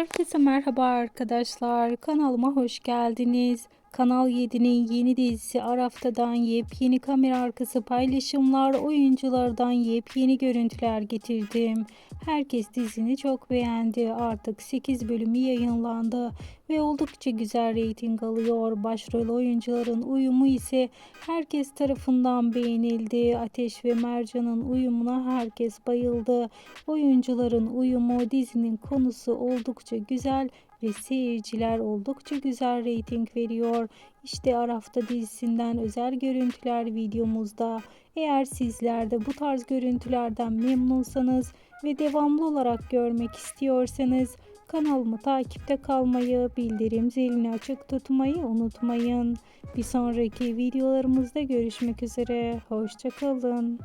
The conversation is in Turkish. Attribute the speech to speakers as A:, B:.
A: Herkese merhaba arkadaşlar. Kanalıma hoş geldiniz. Kanal 7'nin yeni dizisi Arafta'dan yepyeni kamera arkası paylaşımlar, oyunculardan yepyeni görüntüler getirdim. Herkes dizini çok beğendi. Artık 8 bölümü yayınlandı ve oldukça güzel reyting alıyor. Başrol oyuncuların uyumu ise herkes tarafından beğenildi. Ateş ve Mercan'ın uyumuna herkes bayıldı. Oyuncuların uyumu, dizinin konusu oldukça güzel ve seyirciler oldukça güzel reyting veriyor. İşte Arafta dizisinden özel görüntüler videomuzda. Eğer sizler de bu tarz görüntülerden memnunsanız ve devamlı olarak görmek istiyorsanız kanalımı takipte kalmayı, bildirim zilini açık tutmayı unutmayın. Bir sonraki videolarımızda görüşmek üzere. Hoşça kalın.